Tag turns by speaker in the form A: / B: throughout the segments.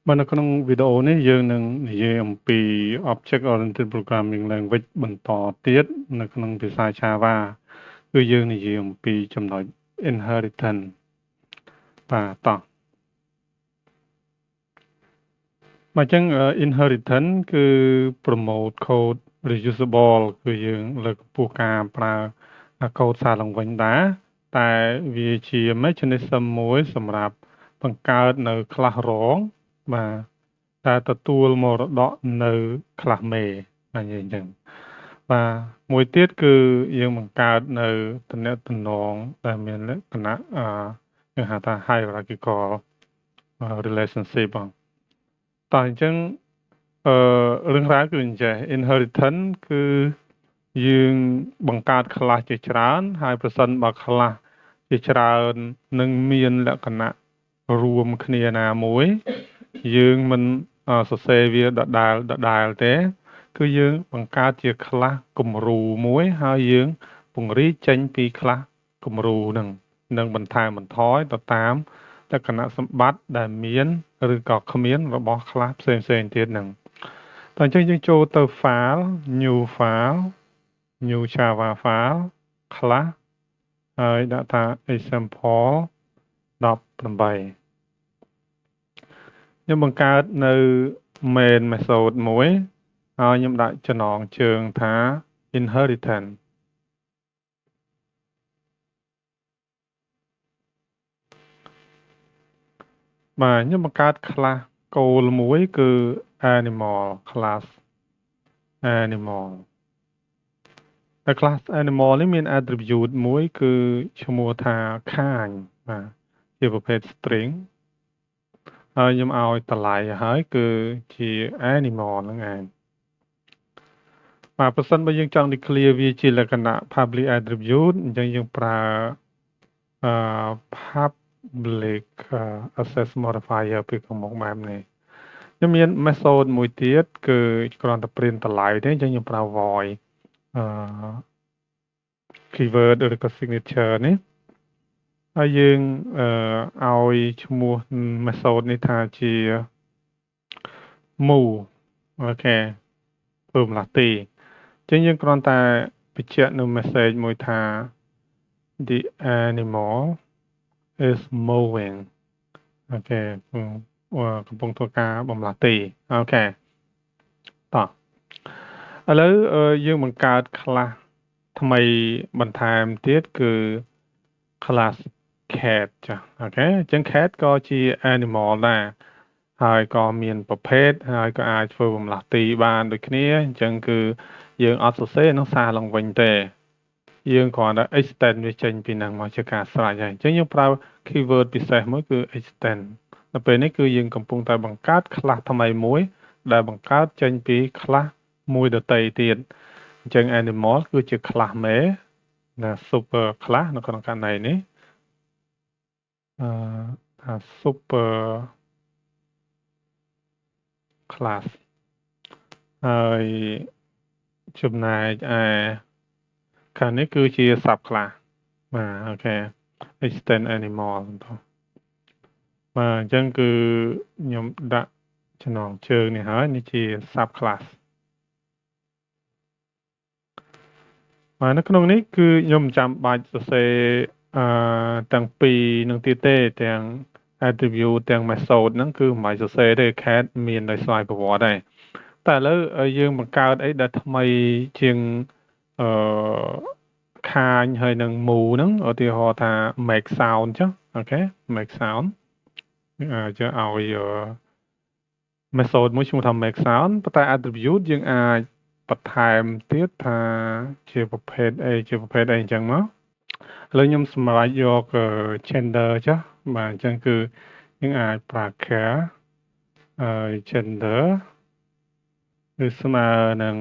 A: បាទនៅក្នុងវីដេអូនេះយើងនឹងនិយាយអំពី Object Oriented Programming Language បន្តទៀតនៅក្នុងភាសា Java គឺយើងនិយាយអំពីចំណុច inheritance បាទតោះមកចឹង inheritance គឺ promote code reusable គឺយើងលើកកម្ពស់ការប្រើកូដសារឡើងវិញដែរតែវាជា mechanism មួយសម្រាប់បង្កើតនៅ class រងបាទតែទទួលមរតកនៅខ្លះមេបាទនិយាយអញ្ចឹងបាទមួយទៀតគឺយើងបង្កើតនៅតំណែងតំណងដែលមានលក្ខណៈយើងហៅថា hierarchical relationship បងតោះអញ្ចឹងរឿងរ៉ាវគឺអញ្ចឹង inheritance គឺយើងបង្កើត class ជាច្រើនហើយប្រសិនបើ class ជាច្រើននឹងមានលក្ខណៈរួមគ្នាណាមួយយើងមិនសរសេរវាដដែលទេគឺយើងបង្កើតជា class គំរូមួយហើយយើងពង្រីកចេញពី class គំរូនឹងបន្ថែមបន្ថយទៅតាមលក្ខណៈសម្បត្តិដែលមានឬក៏គ្មានរបស់ class ផ្សេងទៀតហ្នឹងតោះអញ្ចឹងយើងចូលទៅ file new java file class ហើយដាក់ថា example 18ខ្ញុំបង្កើតនៅ main method មួយហើយខ្ញុំដាក់ចំណងជើងថា inheritance បាទខ្ញុំបង្កើត class goal មួយគឺ animal class animal តែ class animal នេះមាន attribute មួយគឺឈ្មោះថាខាញបាទជាប្រភេទ string ហើយខ្ញុំឲ្យតម្លៃហើយគឺជា animal ហ្នឹងឯងបាទប្រសិនបើយើងចង់ declare វាជាលក្ខណៈ public attribute អញ្ចឹងយើងប្រើpublic access modifier ពីខាងមុខបែបនេះខ្ញុំមាន method មួយទៀតគឺគ្រាន់តែ print តម្លៃទេអញ្ចឹងខ្ញុំប្រើ void keyword ឬក៏ signature នេះហើយយើងឲ្យឈ្មោះ method នេះថាជា move អូខេធ្វើម្លាស់ទីអញ្ចឹងយើងគ្រាន់តែបញ្ជាក់នៅ message មួយថា the animal is moving អូខេកំពុងធ្វើការបំលាស់ទីអូខេតោះឥឡូវយើងបង្កើត class ថ្មីបន្ថែមទៀតគឺ class cat ចា៎អូខេអញ្ចឹង cat ក៏ជា animal ដែរហើយក៏មានប្រភេទហើយក៏អាចធ្វើបំលាស់ទីបានដូចគ្នាអញ្ចឹងគឺយើងអត់សរសេរនឹងសារឡើងវិញទេយើងគ្រាន់តែ extend វាចេញពីនឹងមកជាការស្រេចហើយអញ្ចឹងយើងប្រើ keyword ពិសេសមួយគឺ extend ដល់ពេលនេះគឺយើងកំពុងតែបង្កើត class ថ្មីមួយដែលបង្កើតចេញពី class មួយដទៃទៀតអញ្ចឹង animal គឺជា class មេណា super class នៅក្នុងករណីនេះថា super class ហើយចំណែកឯខាងនេះគឺជា sub class បាទអូខេ extend animal បាទអញ្ចឹងគឺខ្ញុំដាក់ចំណងជើងនេះហើយនេះជា sub class បាទនៅក្នុងនេះគឺខ្ញុំមិនចាំបាច់សរសេរទាំងពីរនឹងទៀតទេទាំង attribute ទាំង method ហ្នឹងគឺមិនបាច់សរសេរទេ cat មានដោយស្វ័យប្រវត្តិដែរតែឥឡូវយើងបង្កើតអីដែលថ្មីជាងខាញហើយនឹង move ហ្នឹងឧទាហរណ៍ថា make sound ចុះអូខេ make sound អាចឲ្យ method មួយឈ្មោះថា make sound ប៉ុន្តែ attribute យើងអាចបន្ថែមទៀតថាជាប្រភេទអីអញ្ចឹងមកឥឡូវខ្ញុំសម្រាប់យក gender ចុះបាទអញ្ចឹងគឺយើងអាចប្រើ char gender គឺស្មើនឹង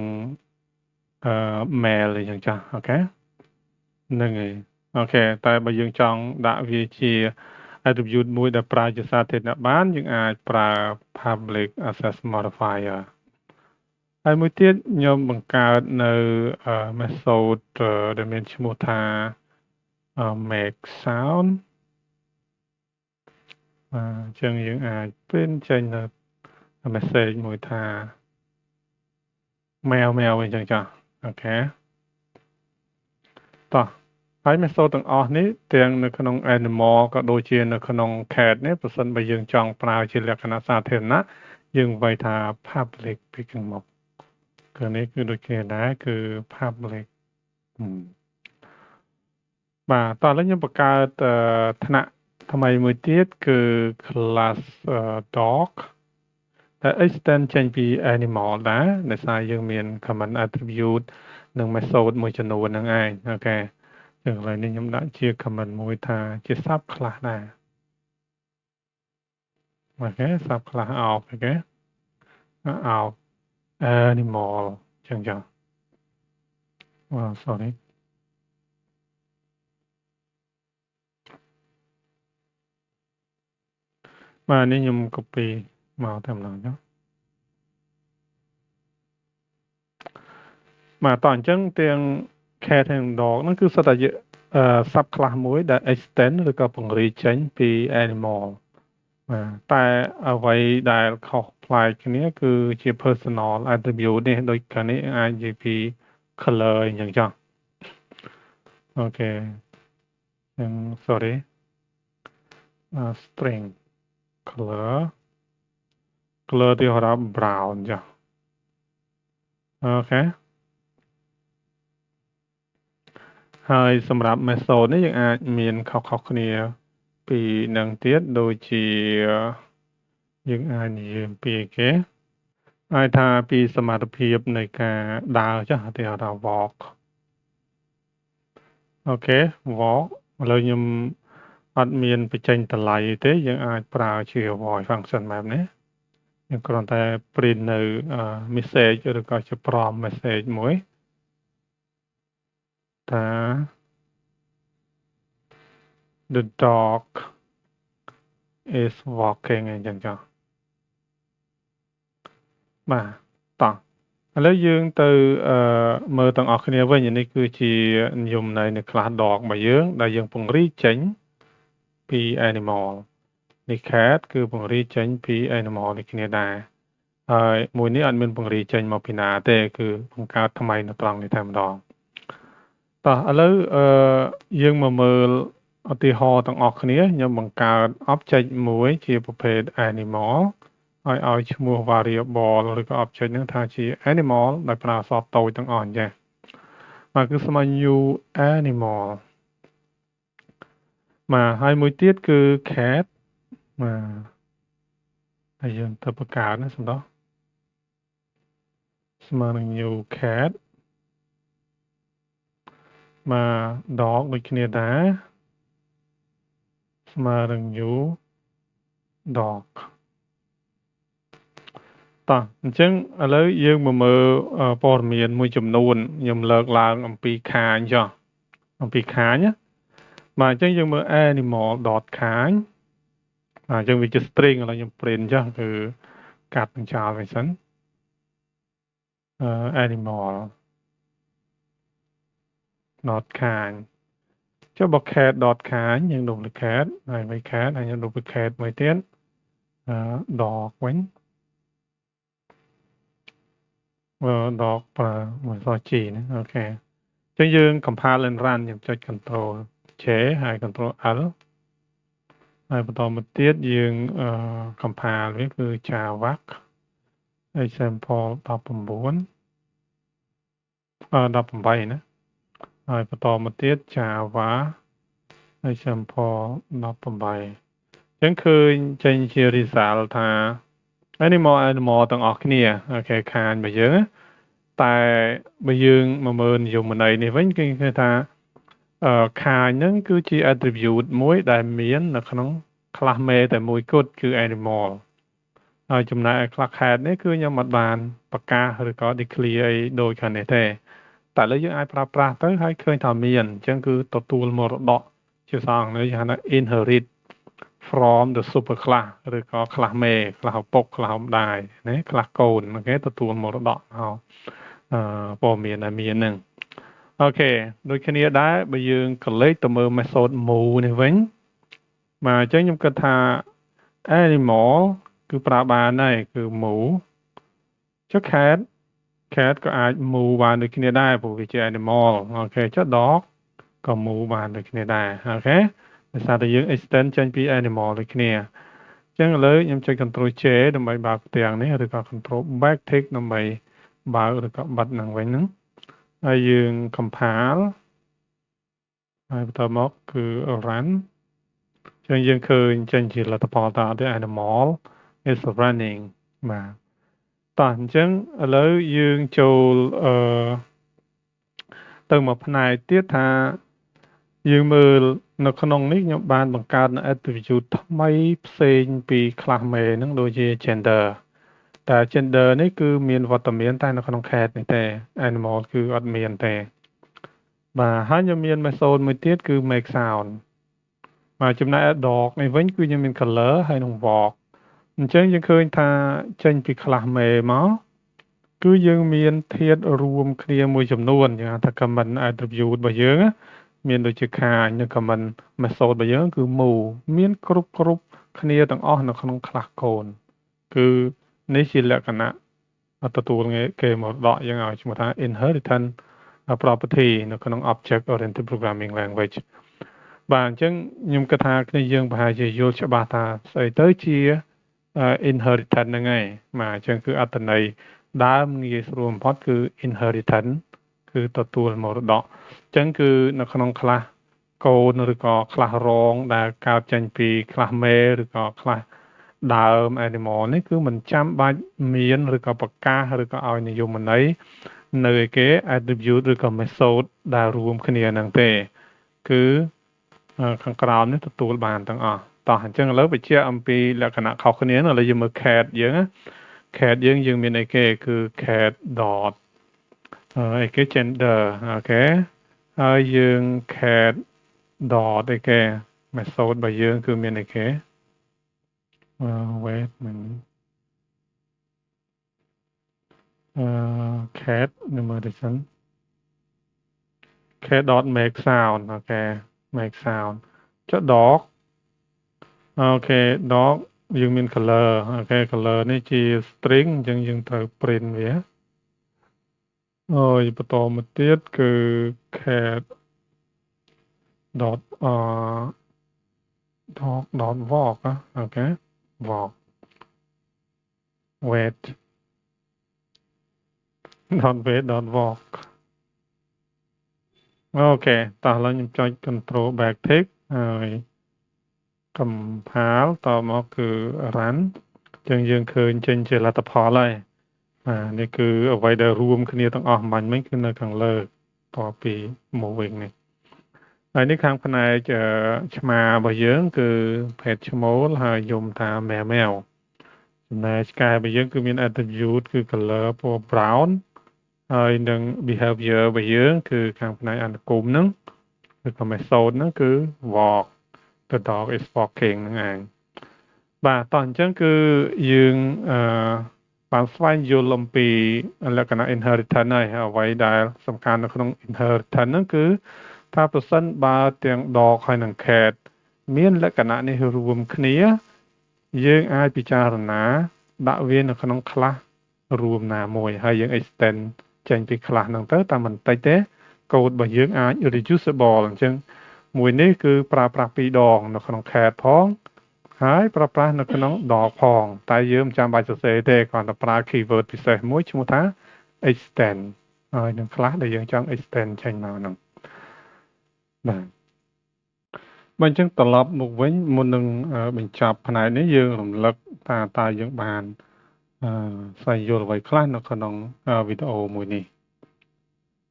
A: male អញ្ចឹងចាស់អូខេហ្នឹងហើយអូខេតែបើយើងចង់ដាក់វាជា attribute មួយដែលប្រើជាសាធារណៈបានយើងអាចប្រើ public access modifier ហើយមួយទៀតខ្ញុំបង្កើតនៅ method ដែលមានឈ្មោះថា make sound អញ្ចឹងយើងអាច print ចេញ message មួយថាแมวអីចឹងចាអូខេតោះហើយ method ទាំងអស់នេះទាំងនៅក្នុង animal ក៏ដូចជានៅក្នុង cat នេះប្រសិនបើយើងចង់ប្រើជាលក្ខណៈសាធារណៈយើងវាយថា public ពីខាងមុខគឺនេះគឺដូចគ្នាដែរគឺ public បាទតោះឥឡូវខ្ញុំបង្កើតថ្នាក់ថ្មីមួយទៀតគឺ class dog តែ extend ចេញពី animal ដែរដោយសារយើងមាន common attribute និង method មួយចំនួនហ្នឹងឯងអូខេចឹងឥឡូវនេះខ្ញុំដាក់ជា common មួយថាជា sub class ដែរអូខេ sub class of អូខេ of animal ចឹងចាsorry បាទនេះខ្ញុំ copy មកតែម្ដងចុះបាទតោះអញ្ចឹងទាំង cat និង dog ហ្នឹងគឺសុទ្ធតែជាsub class មួយដែល extend ឬក៏ពង្រីកចេញពី animal បាទតែអ្វីដែលខុសប្លែកគ្នាគឺជា personal attribute នេះដូចកាលនេះអាចនិយាយពី color អីចឹងចុះអូខេចឹង sorry string color ទីហៅ brown ចុះអូខេហើយសម្រាប់ method នេះយើងអាចមានខុសៗគ្នាពីនឹងទៀតដូចជាយើងអាចនិយាយអំពីគេអាចថាពីសមត្ថភាពនៃការដើរចុះទីហៅថា walk អូខេ walk ឥឡូវខ្ញុំអត់មានបញ្ចេញតម្លៃទេយើងអាចប្រើជា voice function បែបនេះយើងគ្រាន់តែ print នៅ message ឬក៏ជា prompt message មួយថា the dog is walking អីចឹងចុះបាទតោះឥឡូវយើងទៅមើលទាំងអស់គ្នាវិញនេះគឺជានិយមន័យនៃ class dog របស់យើងដែលយើងពង្រីកចេញពី animal នេះ cat គឺពង្រីកចេញពី animal នេះគ្នាដែរហើយមួយនេះអត់មានពង្រីកចេញមកពីណាទេគឺបង្កើតថ្មីនៅត្រង់នេះតែម្ដងតោះឥឡូវយើងមកមើលឧទាហរណ៍ទាំងអស់គ្នាខ្ញុំបង្កើត object មួយជាប្រភេទ animal ឲ្យឈ្មោះ variable ឬក៏ object ហ្នឹងថាជា animal ដោយប្រើអក្សរតូចទាំងអស់អញ្ចឹងបាទគឺស្មើ new animal បាទហើយមួយទៀតគឺ cat បាទហើយយើងទៅបង្កើតណាសម្ដៅស្មើនឹង new cat បាទ dog ដូចគ្នាដែរស្មើនឹង new dog តោះអញ្ចឹងឥឡូវយើងមកមើលព័ត៌មានមួយចំនួនខ្ញុំលើកឡើងអំពីខាញចុះអំពីខាញណាបាទអញ្ចឹងយើងមើល animal dot ខាញអញ្ចឹងវាជា string ឥឡូវខ្ញុំ print ចុះគឺកាត់នឹងចោលវិញសិនanimal dot ខាញចុះបើ cat dot ខាញយើង duplicate ហើយមួយ cat ហើយយើង duplicate មួយទៀតdog វិញdog ប្រើមួយអក្សរ G ណាអូខេអញ្ចឹងយើង compile and run ខ្ញុំចុច control J ហើយ control L ហើយបន្តមកទៀតយើង compile វាគឺ Java example 19 18ណាហើយបន្តមកទៀត Java example 18អញ្ចឹងឃើញចេញជា result ថា animal ទាំងអស់គ្នាអូខេខាញរបស់យើងតែបើយើងមកមើលនិយមន័យនេះវិញគឺគេថាខាញហ្នឹងគឺជា attribute មួយដែលមាននៅក្នុង class មេតែមួយគត់គឺ animal ហើយចំណែក class cat នេះគឺខ្ញុំអត់បានប្រកាសឬក៏ declare អីដូចខាងនេះទេតែឥឡូវយើងអាចប្រើប្រាស់ទៅហើយឃើញថាមានអញ្ចឹងគឺទទួលមរតកជាសារអង់គ្លេសហៅថា inherit from the super class ឬក៏ class មេ class ឪពុក class ម្ដាយណា class កូនគេទទួលមរតកមកព័ត៌មានដែលមានហ្នឹងអូខេដូចគ្នាដែរបើយើងក៏លេខទៅមើល method move នេះវិញបាទអញ្ចឹងខ្ញុំគិតថា animal គឺប្រើបានហើយគឺ move ចុះ cat ក៏អាច move បានដូចគ្នាដែរព្រោះវាជា animal អូខេចុះ dog ក៏ move បានដូចគ្នាដែរអូខេដោយសារតែយើង extend ចេញពី animal ដូចគ្នាអញ្ចឹងឥឡូវខ្ញុំចុច control J ដើម្បីបើកផ្ទាំងនេះឬក៏ control backtick ដើម្បីបើកឬក៏បិទនឹងវិញហ្នឹងហើយយើង compile ហើយបន្តមកគឺ run អញ្ចឹងយើងឃើញចេញជាលទ្ធផលតទៅ animal is running បាទតោះអញ្ចឹងឥឡូវយើងចូលទៅមួយផ្នែកទៀតថាយើងមើលនៅក្នុងនេះខ្ញុំបានបង្កើតនៅ attribute ថ្មីផ្សេងពី class main ហ្នឹងដូចជា gender តែ gender នេះគឺមានវត្តមានតែនៅក្នុង cat នេះទេ animal គឺអត់មានទេបាទហើយខ្ញុំមាន method មួយទៀតគឺ make sound បាទចំណែក dog នេះវិញគឺយើងមាន color ហើយនឹង walk អញ្ចឹងយើងឃើញថាចេញពី class main មកគឺយើងមានធាតុរួមគ្នាមួយចំនួនយើងហៅថា common attribute របស់យើងមានដូចជាខាញនៅ common method របស់យើងគឺ move មានគ្រប់គ្នាទាំងអស់នៅក្នុង class code គឺនេះជាលក្ខណៈទទួលគេមកដកយើងឲ្យឈ្មោះថា inheritance property នៅក្នុង object oriented programming language បាទអញ្ចឹងខ្ញុំគិតថាគ្នាយើងប្រហែលជាយល់ច្បាស់ថាស្អីទៅជា inheritance ហ្នឹងហើយបាទអញ្ចឹងគឺអត្ថន័យដើមងាយស្រួលបំផុតគឺ inheritance គឺទទួលមរតកអញ្ចឹងគឺនៅក្នុង class code ឬក៏ class រងដែលកើតចេញពី class main ឬក៏ class ដើម animal នេះគឺមិនចាំបាច់មានឬក៏ប្រកាសឬក៏ឲ្យនិយមន័យនៅឯគេ attribute ឬក៏ method ដែលរួមគ្នាហ្នឹងទេគឺខាងក្រោមនេះទទួលបានទាំងអស់តោះអញ្ចឹងឥឡូវបញ្ជាក់អំពីលក្ខណៈខុសគ្នាឥឡូវយើងមើល cat យើងណា cat យើងមានអីគេគឺ cat dot អីគេ gender អូខេហើយយើង cat dot អីគេ method របស់យើងគឺមានអីគេ wait មិនcat នៅមើលទៅសិន cat dot make sound អូខេ make sound ចុះ dog អូខេ dog យើងមាន color អូខេ color នេះជា string អញ្ចឹងយើងត្រូវ print វាហើយបន្តមកទៀតគឺ cat dot dot walk អូខេ walk wait dot wait dot walk អូខេតោះឥឡូវខ្ញុំចុច control backtick ហើយ compile តមកគឺ run អញ្ចឹងយើងឃើញចេញជាលទ្ធផលហើយបាទនេះគឺអ្វីដែលរួមគ្នាទាំងអស់មិញគឺនៅខាងលើតពី moving នេះហើយនេះខាងផ្នែកឆ្មារបស់យើងគឺភេទឈ្មោលហើយយំថាម៉ែវចំណែកឆ្កែរបស់យើងគឺមាន attribute គឺ color ពណ៌ brown ហើយនឹង behavior របស់យើងគឺខាងផ្នែកអនុគមហ្នឹងឬក៏ method ហ្នឹងគឺ walk the dog is walking ហ្នឹងឯងបាទតោះអញ្ចឹងគឺយើងបានស្វែងយល់អំពីលក្ខណៈ inheritance ហើយអ្វីដែលសំខាន់នៅក្នុង inheritance ហ្នឹងគឺថាប្រសិនបើទាំង dog ហើយនិង cat មានលក្ខណៈនេះរួមគ្នាយើងអាចពិចារណាដាក់វានៅក្នុង class រួមណាមួយហើយយើង extend ចេញពី class ហ្នឹងទៅតែមិនតិចទេ code របស់យើងអាច reusable អញ្ចឹងមួយនេះគឺប្រើប្រាស់ពីរដងនៅក្នុង cat ផងហើយប្រើប្រាស់នៅក្នុង dog ផងតែយើងមិនចាំបាច់សរសេរទេគ្រាន់តែប្រើ keyword ពិសេសមួយឈ្មោះថា extend ហើយនឹង class ដែលយើងចង់ extend ចេញមកហ្នឹងបាទបើអញ្ចឹងត្រឡប់មកវិញមុននឹងបញ្ចប់ផ្នែកនេះយើងរំលឹកថាតើយើងបានស្វែងយល់អ្វីខ្លះនៅក្នុងវីដេអូមួយនេះ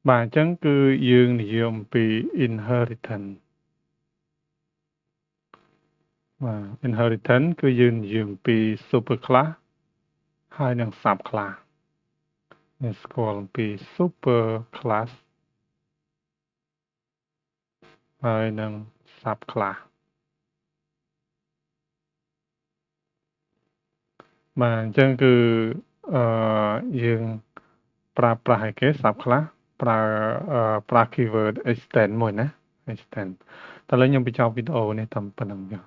A: បាទអញ្ចឹងគឺយើងនិយាយអំពី inheritance បាទ inheritance គឺយើងនិយាយអំពី super class ហើយនិង sub class យើងស្គាល់អំពី super class ហើយនិង sub class បាទអញ្ចឹងគឺយើងប្រើប្រាស់ឲ្យគេ sub class ប្រើ keyword extend មួយណា extend តើឥឡូវខ្ញុំបញ្ចប់វីដេអូនេះតាមប៉ុណ្្នឹងចុះ